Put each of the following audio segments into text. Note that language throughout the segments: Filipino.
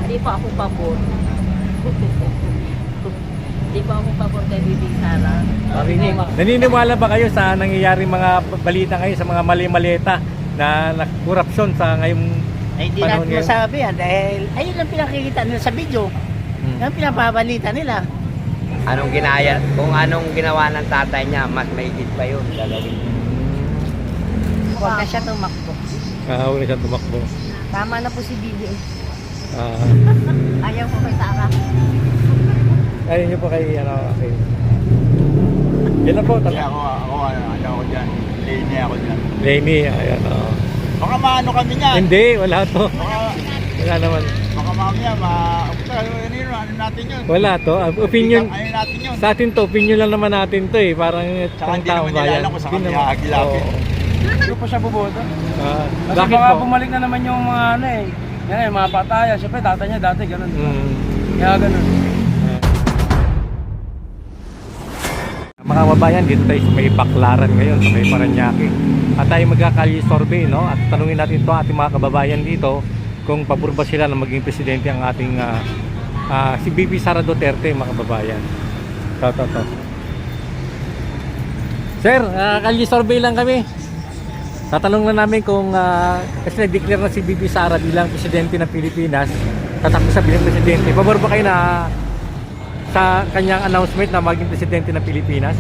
Hindi pa ako pabor. Hindi pa ako pabor kay Bibi Sara. Naniniwala ba kayo sa nangyayari mga balita ngayon sa mga mali-maleta na korupsyon sa ngayong Ay, hindi panahon natin ngayon? masabi yan dahil ayun ang pinakikita nila sa video. Yan ang pinapabalita nila. Anong ginaya, kung anong ginawa ng tatay niya, mas mahigit pa yun gagawin. Huwag na siya tumakbo. Huwag na siya tumakbo. Tama na po si Bibi. Ayaw ko kay Sara. Ayun nyo po kay okay. Yan na po. Ano ako dyan. Lane ako dyan. Lenny, ayan Baka maano kami niyan. Hindi, wala to. Wala naman. Baka mamaya, ano natin yun? Wala to. Opinion. Ano natin yun? Sa atin to, opinion lang naman natin to eh. Parang Tsaka pang hindi taong naman nila bayan. alam kung saan Hindi kami naman. hahagilapin. Oo. Hindi pa siya buboto. Kasi Bakit baka po? bumalik na naman yung mga ano eh. Yan eh, mga pataya. Siyempre, tatay niya dati, ganun. Kaya ganun. Mga kababayan, dito tayo sa may Baclaran ngayon, sa may Paranaque. At tayo magkakalye survey, no? At tanungin natin to ating mga kababayan dito kung pabor ba sila na maging presidente ang ating si Bibi Sara Duterte, mga kababayan. To. Sir, kalye survey lang kami. Tatanong na namin kung kasi nag-declare na si Bibi Sara bilang presidente ng Pilipinas, tatakbo sa bilang presidente. Pabor ba kayo na sa kanyang announcement na maging presidente ng Pilipinas?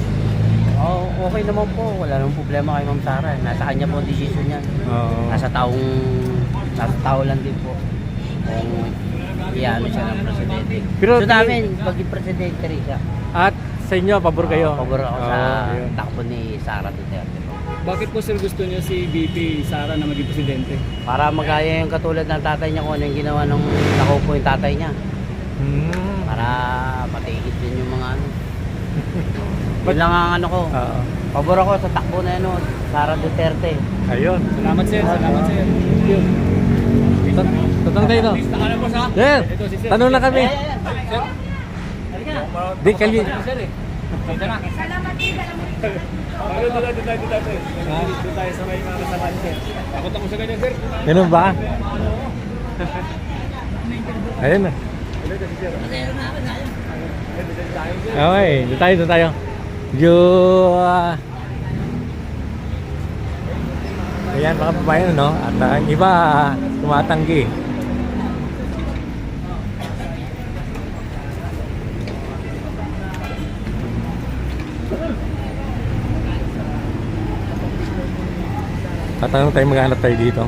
Oh, okay naman po. Wala namang problema kay Ma'am Sara. Nasa kanya po ang decision niya. Oo. Nasa tao lang din po. Kung iano siya ng presidente. Pero So namin, maging presidente rin siya. At sa inyo, pabor kayo? Pabor ako sa yun. takbo ni Sara Duterte po. Bakit po sir gusto niyo si BP Sara na maging presidente? Para magaya yung katulad ng tatay niya kung ano yung ginawa nung nakupo yung tatay niya. Para matigit din yung mga ano. Yun lang ang ano ko. Pabor ako sa takbo na ano, Sara Duterte. Ayun. Salamat sir, salamat sir. Thank you. Tanong tayo. Sir, tanong na kami. Di kali. Doon tayo sa may mga kasama niyo sir. Takot ako sa ganyan sir. Ganun ba? Ayun na. Okay, doon tayo. Ayan mga kababayan, no? At ang iba tumatanggi. Tatanong tayo, maghanap tayo dito.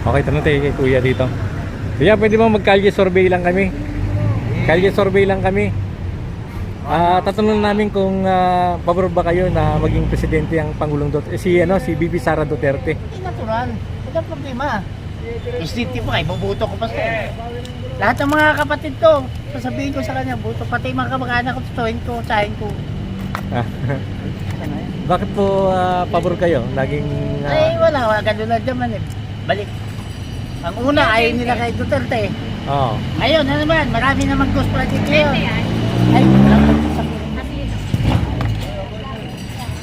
Okay, tanong tayo kay kuya dito. Kuya, pwede mo mag-kalye survey lang kami? Kalye survey lang kami. Tatanong namin kung pabor ba kayo na maging presidente ang Pangulong Duterte, si Bibi Sara Duterte. Natural. Wala problema. Instinctive pa, ibubuto ko pa siya. Lahat ng mga kapatid ko, sasabihin ko sa kanya, buto. Pati yung mga kamag-anak ko, tutuin ko, tsahin ko. Bakit po pabor kayo? Laging Ay, wala. Ganun lang naman eh. Balik. Ang una, ayaw nila kay Duterte. Oo. Ngayon, ano naman, marami namang ghost project ngayon. Ay,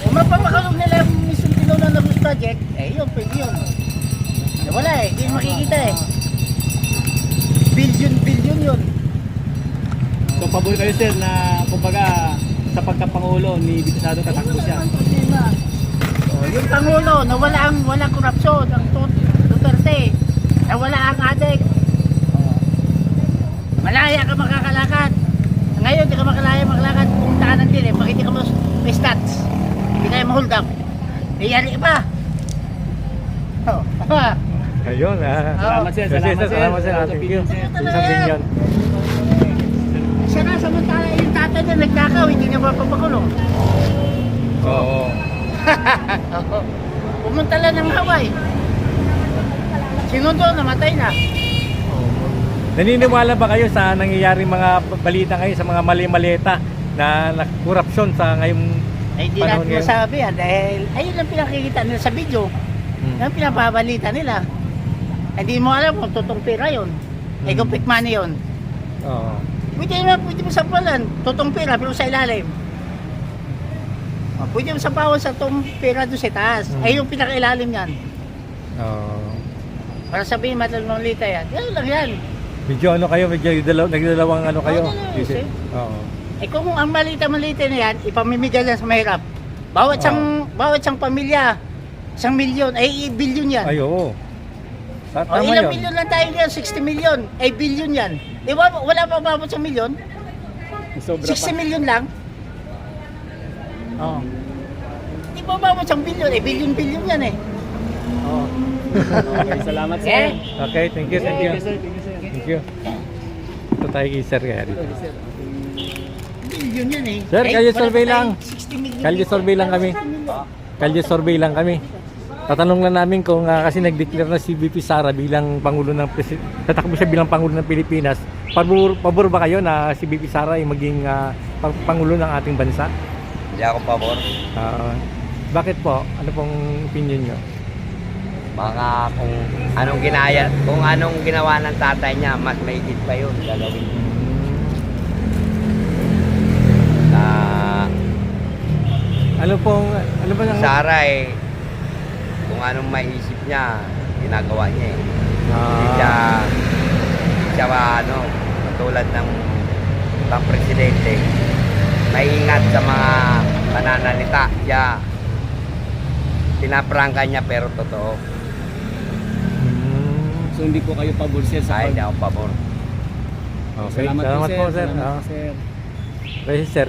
kung mapapakalog nila yung mission pinuno na ghost project, eh yun, pwede yun. Eh, wala eh, hindi makikita eh. Billion yun. So pabor kayo sir na kumbaga sa pagkapangulo ni BP Sara tatakbo siya. Oh, yung Pangulo na walang korupsyon, ang Duterte, na wala ang adik. Malaya ka makakalakad. Ngayon, di ka makalakad, pumunta ka ng dilim, makita ka mo may stats. Hindi kayo ma-hold up. Iyari pa. Oh, tama. Ayun. Salamat sir, salamat sir. Salamat sir. Thank you. Isang opinion. Siya na, samantala yung tatay na nagkakaw, hindi niya mapapakulong. Oo. Pumunta lang ng Hawaii. Sinundo, namatay na. Naniniwala ba kayo sa nangyayari mga balita ngayon sa mga mali-maleta na korupsyon sa ngayong Ay, hindi panahon natin ngayon? masabi yan dahil ayun ang pinakikita nila sa video. Yan ang pinapabalita nila. Hindi mo alam kung totoong pera yun. Eh kung fake money yun. Oo. Pwede mo sampalan. Totoong pera pero sa ilalim. Pwede mo sabawan sa itong pera doon sa taas. Ay yung pinakailalim yan. Oo. Para sabihin matalong lita yan. Yan lang yan. Medyo ano kayo, medyo nagdalawang ano kayo. Oo, dalawa, Kasi, sir. oo. Eh kung ang malita-malita na yan, ipamimigay yan sa mahirap. Bawat siyang pamilya, 1 milyon, ay bilyon yan. Ay, oo. O, Tama ilang yun. milyon lang tayo yan? 60 milyon. Ay bilyon yan. Eh wala pa babot sa milyon? Sobra 60 milyon lang? Oo. Di ba babot sa bilyon? Eh bilyon yan eh. Oo. Okay, salamat sir. Eh? Okay, thank you, thank you. Thank you sir. Thank you. Ito tayo kay sir kaya dito. Bilyon yan eh. Sir, Eh, kalye wala survey pa lang. tayong 60 milyon. Kalye survey lang kami. Kalye survey lang kami. Tatanong lang namin kung kasi nag-declare na si VP Sara bilang Pangulo ng tatakbo siya bilang Pangulo ng Pilipinas. Pabor ba kayo na si VP Sara ay maging Pangulo ng ating bansa? Hindi ako pabor. Bakit po? Ano pong opinion nyo? Baka kung anong ginawa ng tatay niya, mas mahigit pa yun gagawin. Ano ba ang Sara eh, kung anong maisip niya, ginagawa niya eh. Hindi siya katulad ng ibang presidente, maingat sa mga pananalita. Siya, pinaprangka niya pero totoo. So hindi po kayo pabor sir sa Ay, hindi ako pabor. Okay, Salamat po sir. Salamat po, sir. Okay, sir,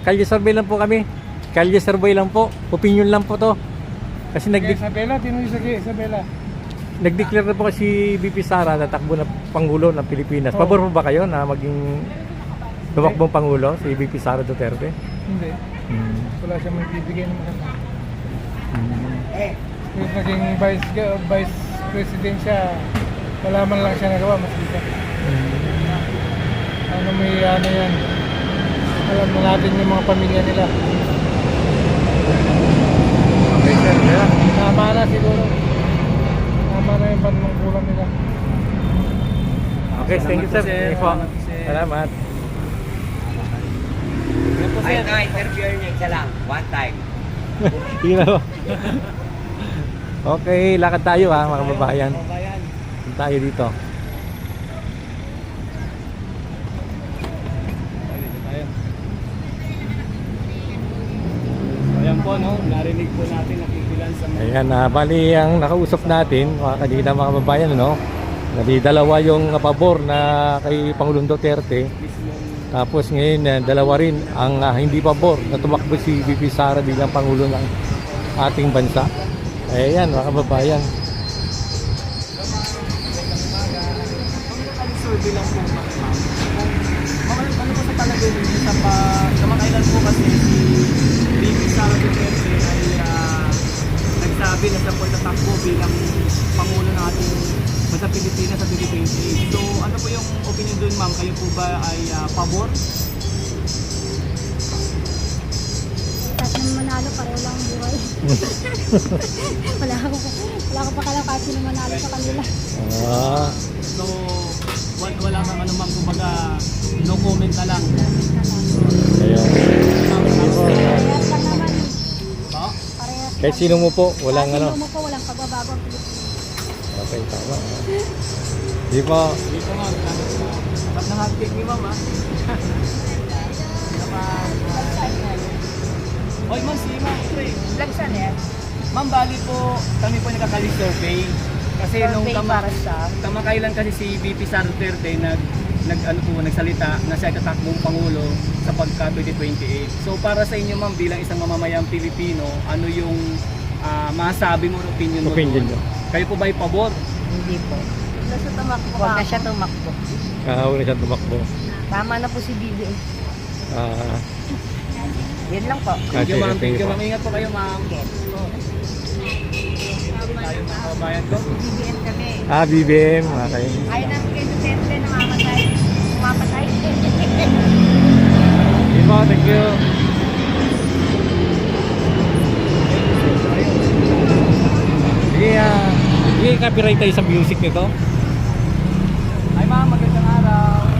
kalye survey lang po kami. Kalye survey lang po. Opinion lang po to. Kasi Isabela, Isabela. nag-declare na po si VP Sara na takbo na Pangulo ng Pilipinas. Pabor po ba kayo na maging tumakbong Pangulo si VP Sara Duterte? Hindi. Wala siya magbibigay ng mga. Yung naging vice president siya, wala man lang siya nagawa, mas isa. Ano yan? Alam na natin yung mga pamilya nila. Okay, sir. Yeah. Tama na siguro. Tama na yung panungkulan nila. Okay, thank you, sir. Salamat po, sir. Thank you po. Salamat po, sir. Salamat. Yan po Ay, sir. na-interviewer niya isa lang, one time. Sige na po. Okay, lakad tayo mga kababayan. Kabayan. Punta tayo dito. Ayan po, no? Narinig po natin, nakikilan sa mga... Ayan, bali ang nakausap natin, mga kanina mga kababayan, no? Dalawa yung pabor na kay Pangulong Duterte. Tapos ngayon, dalawa rin ang hindi pabor na tumakbo si VP Sara bilang Pangulo ng ating bansa. Ayan, mga kababayan. Survey lang po, ma'am. Ano po sa talaga yun? Sa makailan po kasi si VP Sara Duterte ay nagsabi na siya po tatakbo bilang Pangulo ng ating bansa Pilipinas sa 2028. So ano po yung opinion doon ma'am? Kayo po ba ay pabor? Kahit naman manalo, pareho lang ang buhay. wala ko pa kalang kahit sino manalo sa kanila. So wala kang ano ma'am, kumbaga no comment na lang. Ayan. Parehas lang naman. No? Parehas Kahit sino mo po, walang Kahit ano. sino mo po, walang pagbabago ang Pilipinas. Okay, tama. Di po. Dito ma'am, dapat na hag-take ni ma'am ha. Hoy ma'am, si ma'am, pre. Lagsan eh. Ma'am, bali po, kami po nagkakali-survey. Kasi nung Survey para sa... kamakailan kasi si VP Sara Duterte nagsalita na siya tatakbong Pangulo sa pagka 2028. So para sa inyo ma'am, bilang isang mamamayang Pilipino, ano yung masasabi mo, opinion mo Opinion doon? nyo. Kayo po ba'y pabor? Hindi po. Huwag na siya tumakbo. Kahawin na siya tumakbo. Tama na po si BBM. Yun lang po. Thank you ma'am, thank you po. ma'am. Ingat po kayo ma'am. Tayo mga kabayan ko. BBM kami. BBM. Okay. Ayaw namin kay Duterte na mamatay. Mapatay. Di po, thank you. Sige, copyright tayo sa music nito. Hi ma'am, magandang araw.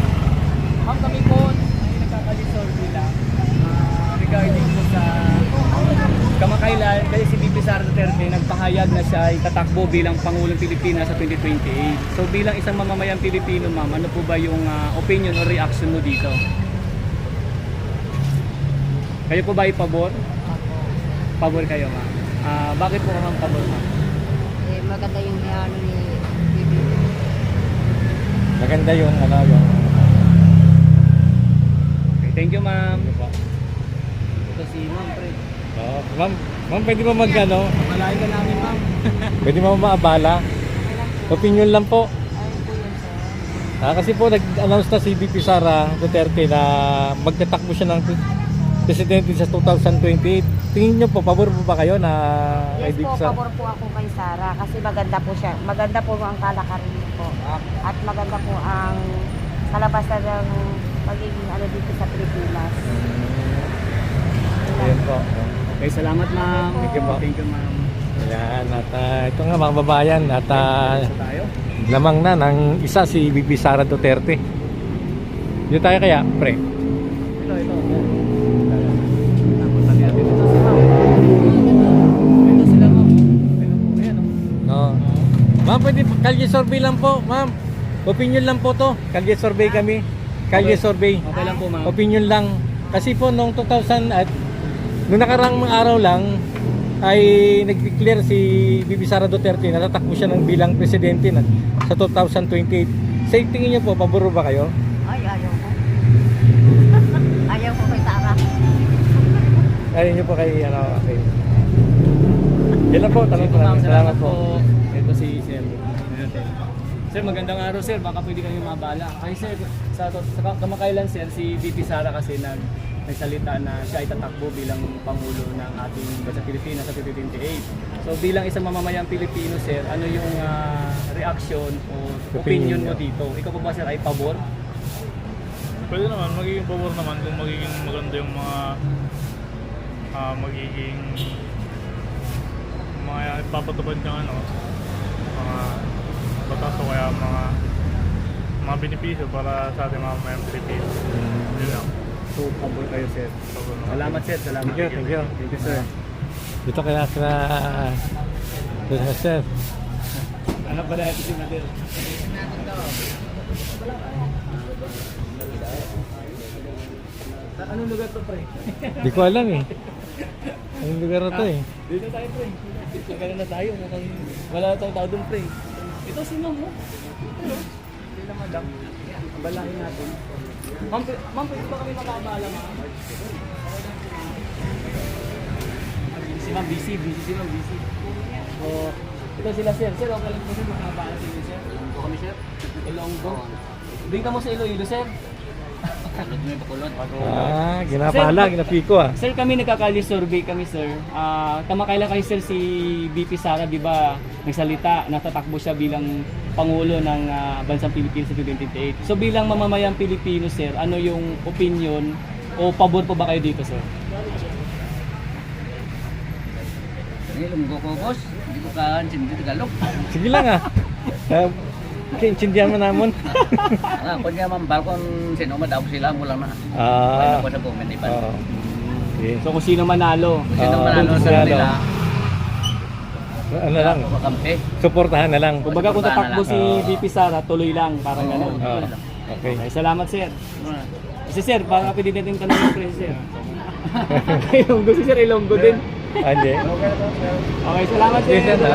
Ma'am, kami po ay nagkakali-survey lang regarding po sa kamakailan, kasi si VP Sara Duterte nagpahayag na siya ay tatakbo bilang Pangulong Pilipinas sa 2028. So bilang isang mamamayang Pilipino, ma'am, ano po ba yung opinion o reaction mo dito? Kayo po ba ay pabor? Pabor kayo, ma'am. Bakit po ma'am pabor, ma'am? Maganda yung ano ni Bibi. Maganda yung ano yung Okay, thank you, ma'am. Ito si ma'am, pre. ma'am, pwede ba mag ano? Malayo ka namin, ma'am. Pwede mo maabala? Opinion lang po. Kasi po nag-announce na si VP Sara Duterte na magtatakbo siya ng presidente sa 2028. Tingin niyo po, pabor po ba kayo na kay Yes VP po, Sara? pabor po ako kay Sara kasi maganda po siya. Maganda po ang kalakarin niya po. At maganda po ang kalabasan ng pagiging ano dito sa Pilipinas. Ayan po. Okay, salamat, ma'am. Thank you po. Thank you, ma'am. Ayan, at ito nga mga babayan at So tayo. lamang na ng isa si VP Sara Duterte. Dito tayo kaya, pre. Ito. Napunta din natin ito si ma'am. Ito sila, ma'am. Ayan, No. Ma'am, pwede kalye survey lang po, ma'am. Opinion lang po to. Kalye survey kami. Kalye survey. Okay lang po, ma'am. Opinion lang. Kasi po noong 2000 at noong nakarang mga araw lang ay nag-declare si VP Sara Duterte na tatakbo siya ng bilang presidente na sa 2028. Sa tingin niyo po, pabor ba kayo? Ay, ayaw ko. Ayaw ko kay Sara. Ayaw niyo po kay ano, okay. Yan lang po, tanong ko lang. Salamat po. Ito si Sir. Sir, magandang araw, sir. Baka pwede kayo mabala. Ay, sir, sa kamakailan, sir, si VP Sara kasi nagsalita na siya ay tatakbo bilang Pangulo ng ating bansa Pilipinas sa 2028. So bilang isang mamamayang Pilipino, sir, ano yung reaction o opinion mo dito? Ikaw po ba, sir, ay pabor? Pwede naman, magiging pabor naman kung magiging maganda yung mga magiging mga ipapatupad ng ano, mga batas o kaya mga benepisyo para sa ating mga mayang Pilipino. Yun lang. So, pabor kayo, sir. Pabor naman. Salamat, sir. Salamat. Thank you, thank you. Thank you, sir. Dito kaya sir. Ano ba dahil si Madel? Anong lugar to, pre? Di ko alam eh. Anong lugar na to eh? Dito tayo, pre. Dito na tayo. Mukhang wala na tayong tao doon, pre. Ito si Ma'am, oh. Hindi na, madam. Balahin natin. Ma'am, pwede ba kami makabala, ma'am? Si Ma'am, busy si Ma'am, busy. So, ito sila, sir. Sir, okay lang po, sir, makabala sa inyo, sir. Ilonggo kami, sir. Ilonggo. Bring ka mo sa Iloilo, sir. Ginapala, ginapiko ah. Sir, kami nagkakali survey kami, sir. Kamakailan kayo, sir, si VP Sara, di ba, nagsalita, natatakbo siya bilang Pangulo ng Bansang Pilipinas sa 2028. So bilang mamamayang Pilipino, sir, ano yung opinion o pabor po ba kayo dito, sir? Ilonggo ko, boss. Hindi ko hindi Tagalog. Sige lang ah. Kintindihan mo namon. Kung nga man, balkon sino madaw sila mo lang na. Ah. Ko sa comment iban. Oo. Okay. So kung sino manalo. Sino Oo, manalo doon sa sila, nila. Ano lang, Makampi. suportahan na lang. Kumbaga kung tatakbo si Oo. VP Sara, tuloy lang, parang gano'n. Oo. Okay. Okay, salamat, sir. Si sir, parang pwede natin tanongin ko sir. Ilonggo si sir, Ilonggo din. Hindi. Okay, salamat, sir. Yes, sir.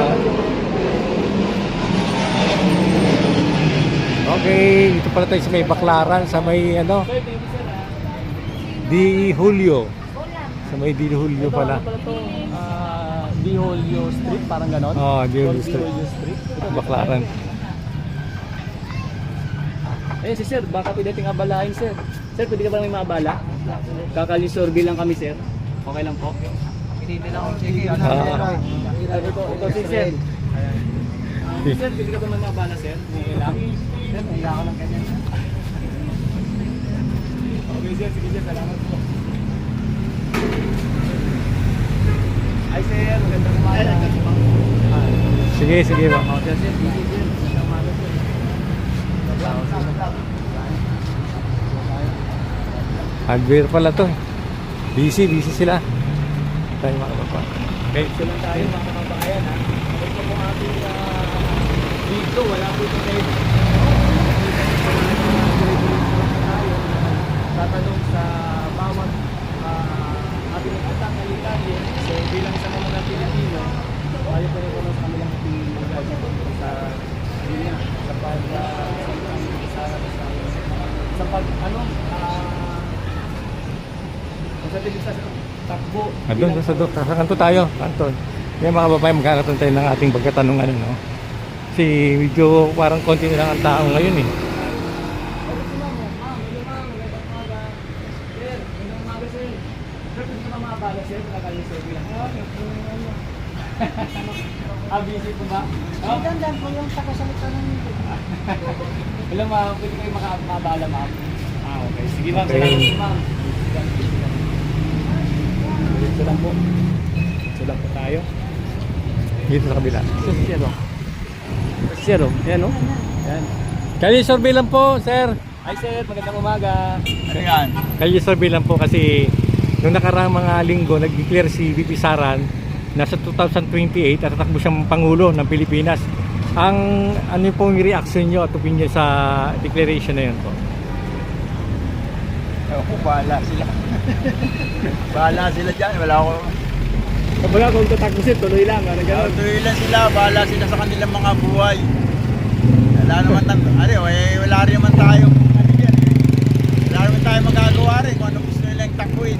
Okay, ito pala tayo sa may Baklaran, sa may ano, Sir, thank you, sir. Di Julio. Sa may Di Julio pala. Ito, Di Julio Street, parang gano'n. Oh, Di Julio Street. Julio Street. Baklaran. Eh, si sir, baka pwede nating abalahin, sir. Sir, pwede ka ba may maabala? Kakali-survey lang kami, sir. Okay lang po. Pinili lang ako. Sige, Ito si sir. Sir, pwede ka ba may maabala, sir? Okay lang. Sir, nahiya ako ng ganyan. Okay, sir. Sige, sir. Salamat po. Ay, sir. Magandang umaga. Sige, sige ba. Sir, sir. Sige, sir. Magandang umaga, sir. Hardware pala to. Busy sila. Tayo mga kapatid. Okay. So lang tayo mga kababayan ha. Ito po ating video, wala po ito kayo. Tatanong sa bawat ating atak na Italian. So bilang sa mga Pilipino, tayo po rin sa kanilang tingin sa yun nga, sa pag ano sa tingin sa takbo. Doon sa doktor. Sa kanto tayo. Kanto. Yung mga babae magkakaroon tayo ng ating pagkatanungan, no? Kasi medyo parang konti na lang ang tao ngayon eh. Busy po ba? Ang ganda po yung pagkasalita ng Hello ma'am, pwede kayo makabala ma'am. Okay. Sige ma'am, Okay. salamat po ma'am. Ito lang po. Ito lang po tayo. Dito sa kabila. Zero. Yan o. Yan. Kali survey lang po, sir. Hi sir, magandang umaga. Ano yan? Kali survey lang po kasi nung nakaraang mga linggo nag-declare si VP Sara na sa 2028 at tatakbo siyang Pangulo ng Pilipinas. Ang ano pong reaction nyo at opinion sa declaration na yun po? Ewan ko, bahala sila. Bahala sila dyan. Wala ko. Kumbaga kung tatakusin, tuloy lang. Ano gano'n? Tuloy lang sila. Bahala sila sa kanilang mga buhay. Wala naman wala rin naman tayong wala naman tayong magagawa rin kung ano gusto nilang takuin.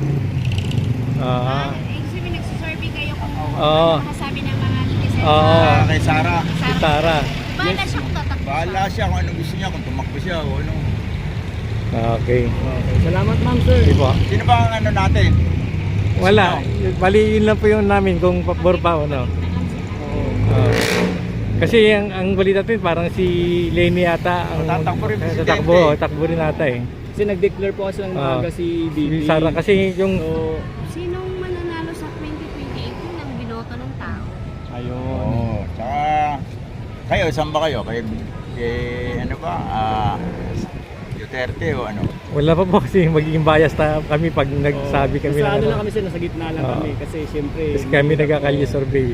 Ibig sabihin nagsasurvey kayo kung Oo. ano masasabi ng mga netizen. Oo. Kay Sara. Si Sara. Bahala siya kung tatakbo. Bahala siya kung ano gusto niya, kung tumakbo siya o ano. Okay. Okay. Salamat ma'am sir. Di po. Sino ba ang ano natin? Wala. Bali yun lang po yung namin kung pabor pa o no. Kasi ang balita natin parang si Lenny yata ang Tatakbo rin presidente. takbo rin ata eh. Kasi nag-declare po kasi ng maaga si Si Bibi. Sara kasi yung So, Sinong mananalo sa 2028 yun ang binoto ng tao? ayun. Oo. Tsaka kayo, saan ba kayo? Kay ano ba? Duterte o ano? wala pa po kasi magiging bias kami pag nagsabi kami Sa ng ano ano. lang kami sir, nasa gitna lang Oo. kami. Kasi siyempre. Kasi kami nagkakalye survey.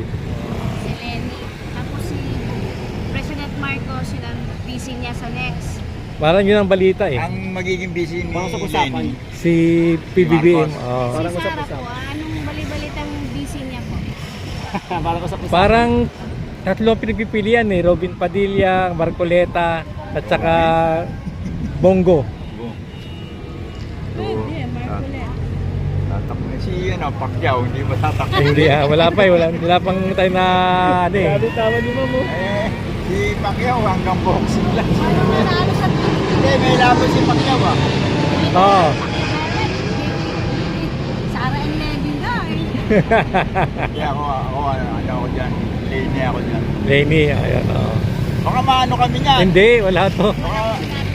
Si Lenny. Tapos si President Marcos, yun ang busy niya sa next. Parang yun ang balita eh. Ang magiging busy ni Baka sa usapan. Lenny. Si PBBM. Marcos. Oh. Si Parang Sara usap-usap. po, anong bali-balitang busy niya po? Para ko sa pusa. Parang tatlo ang pinagpipilian eh. Robin Padilla, Marcoleta, at saka Bongo. Pwede, Marcoleta. Tatakbo si Pacquiao, hindi ba tatakbo? Hindi wala pa eh. Wala pang tayo na ano eh. Grabe tama ni ma'am oh. Si Pacquiao hanggang boxing lang. Ano manalo sa 2028? Hindi, may laban si Pacquiao ah. Oo. Sara and Lenny nga eh. Kaya ako ako dyan. Lenny ako dyan. Lenny, ayan. Oh. Baka maano kami niyan. Hindi, wala to. Baka,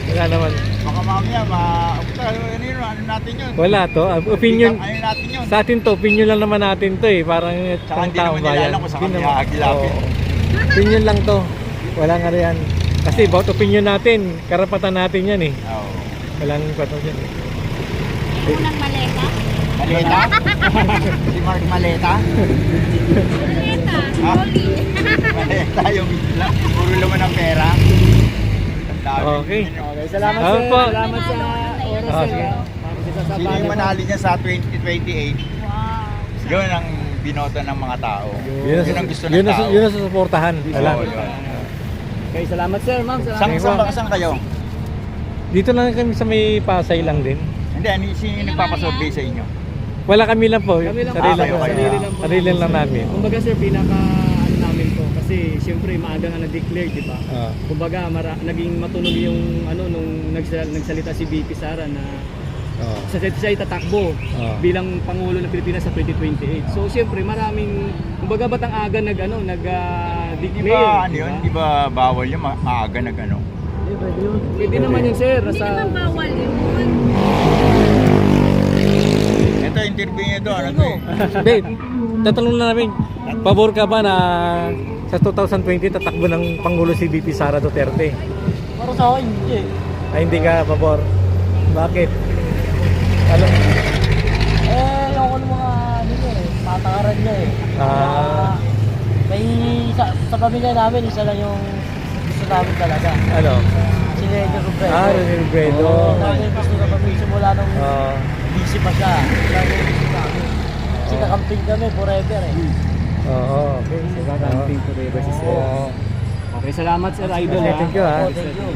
Wala naman. baka mamaya, ano natin yun? Wala to. Opinion. Ano natin yun? Sa atin to, opinion lang naman natin to eh. Parang Tsaka pang hindi taong naman nila bayan. alam kung saan Hindi kami naman. hahagilapin. Oo. Opinion lang to. Wala nga yan. Kasi about opinion natin, karapatan natin yan eh. Oo. Walang kwatong yan eh. Unang maleta. Maleta? Si Mark Maleta? Maleta, Ha? Rolly. Maleta yung puro laman ng pera. Ang dami. Okay. Okay, salamat Ah, sir. po. Salamat sa oras Ah, sir. sige. Sino yung manali niya sa 2028? Wow. Yun ang binoto ng mga tao. Yun Yun ang gusto ng yun ang- tao. yun ang susuportahan. Wala. Oo, yun. Okay, salamat sir, ma'am. Salamat. Saan kayo? Dito lang kami sa may Pasay lang din. Hindi, sino yung nagpapasurvey sa inyo? Wala kami lang po. Kami lang Sarili po. lang, Kayo. Sarili lang po. sarili lang namin. Kumbaga sir, pinaka ano namin po kasi siyempre maaga nga na-declare, di ba? Ah. Kumbaga naging matunog yung ano nung nagsalita si VP Sara na Oh. siya itatakbo Ah. bilang Pangulo ng Pilipinas sa 2028. So siyempre maraming kumbaga batang aga Di nag-declare. ba, ano yun? Di ba bawal yung maaga nag ano? Pwede naman yun sir. Hindi naman bawal yun. Ito, interview niyo ito. Ano to eh? Hindi, tatanong na namin, pabor ka ba na sa 2020 tatakbo ng Pangulo si VP Sara Duterte? Para sa akin, hindi. Ay hindi ka pabor. Bakit? Ano? Ayoko ng mga, patakaran niya eh. Ah, May sa pamilya namin, isa lang yung gusto namin talaga. ano? Si Lego Robredo. Ah, Rene Robredo. Oo, namin gusto na kami simula nung Ah, busy pa siya. Siya yung gusto namin. Kasi kakamping kami forever eh. oo, okay. Kakamping forever si Sir. Oo. Okay, salamat Sir Idol. Okay, thank you, ha. Oh, thank you.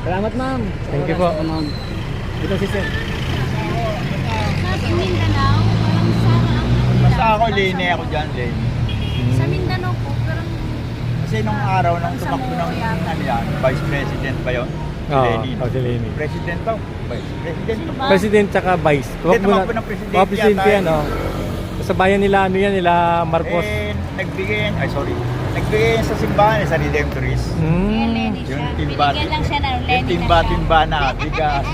Salamat ma'am. Thank you po. Ma'am. Ito si Sir. Sa Mindanao, parang Sara ang Basta ako, Lene ako dyan, Lene. Sa Mindanao po, parang Kasi nung araw, nung tumakbo ng ano yan, Vice President ba yun? Oo, Lenin. si Lenin. President daw. Vice President. President tsaka vice. Hindi, tumakbo ng presidente Oh, presidente yata yan, oh. Sa bayan nila, ano yan, nila Marcos. Nagbigay, nagbigay sa simbahan, sa Redemptorist. Hmm. Yung timba na, bigas.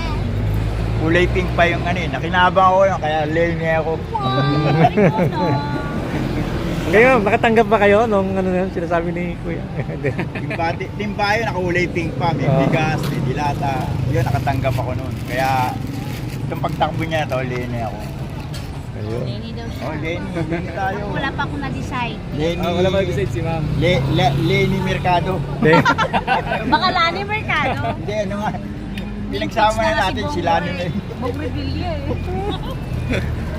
Kulay pink pa yung ano eh, nakinabang ako yun, kaya Lene ako. Ngayon, nakatanggap ba kayo nung ano na yun, sinasabi ni Kuya? Timba yun, nakulay pink pa, may bigas, may dilata. Yun, nakatanggap ako noon. Kaya, itong pagtakbo niya to, Lene ako. Ayun. Lenny daw siya. Oh, Lene tayo. Wala pa akong na-decide. Lene, Wala ba decide si ma'am? Lene Mercado. Baka Lani Mercado. Hindi, ano nga. Pinagsama na natin sila nun eh. Magrebilya eh.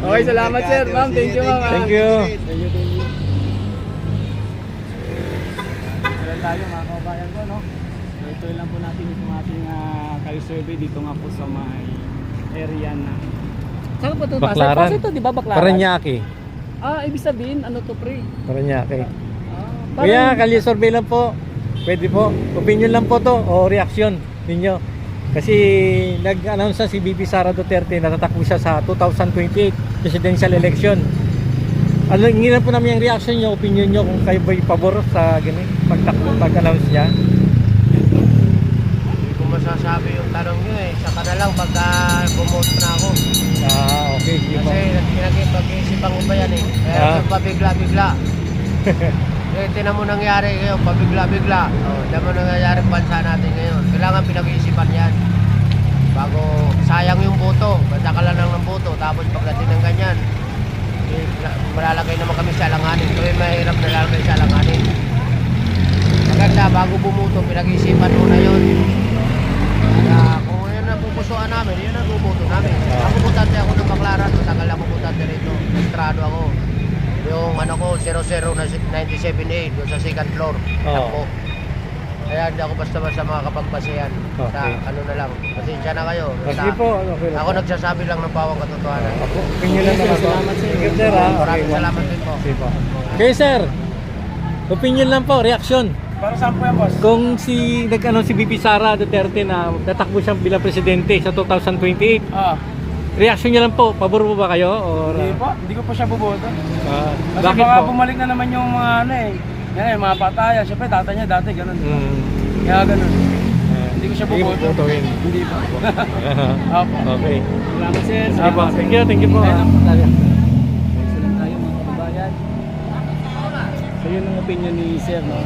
Okay, salamat Sir. Ma'am, thank you ma'am. Thank you. Kailan tayo mga kababayan ko, no? So, ito lang po natin itong ating survey dito nga po sa may area na. Saan po ito? Baklaran. Pasay ito, di ba Baklaran? Paranaque. Ibig sabihin, ano to pre? Paranaque. Parang- Kuya, kalye survey lang po. Pwede po. Opinion lang po to o reaction ninyo. Kasi nag-announce na si BP Sara Duterte na tatakbo siya sa 2028 presidential election. Ano, hingilan po namin yung reaction nyo, opinion nyo kung kayo ba'y pabor sa ganun, pag-announce niya. Hindi ko masasabi yung tanong nyo eh. Saka na lang pagka bumoto na ako. Ah, okay. Sige po. Kasi pinag-iisipan ko pa yan eh. Kaya pabigla-bigla. Eh, tinan mo nangyari ngayon, pabigla-bigla. Tinan mo nangyayari bansa natin ngayon. Kailangan pinag-iisipan yan. Bago sayang yung boto, basta ka lang ng boto. Tapos pagdating ng ganyan, malalagay naman kami sa alanganin. Kami mahirap na lalagay sa alanganin. Maganda, bago bumuto, pinag-iisipan muna yun. Kaya kung yan ang pupusuan namin, yun ang bumoto namin. Ako butante ako ng Baklaran, matagal ako butante rito. Entrado ako. Yung ano ko, 00 na 97A, doon sa second floor. Ako. Kaya hindi ako basta-basta makakapagpasayan. Sa Okay. ano na lang, pasensya na kayo. Sige po. Okay lang Ako po. nagsasabi lang ng bawang katotohanan. Ako, opinion lang naman po. Salamat, sir. Thank you, sir. Ha? Okay, Maraming salamat din po. Sige po. Okay, sir. Opinion lang po, reaction. Para saan po yan, boss? Kung si si BP Sara Duterte na tatakbo siya bilang presidente sa 2028, reaction niya lang po, pabor po ba kayo? Or, Hindi ko pa siya buboto. Kasi bakit baka po? bumalik na naman yung mga ano eh. Yan eh, mga pataya. Siyempre, tatay niya dati ganun. Kaya ganun. Hindi ko siya buboto. Botohin. Hindi pa. Opo. Okay. Salamat sir. Sige po. Thank you po. Ayun lang tayo mga kababayan. So yun ang opinion ni sir, no?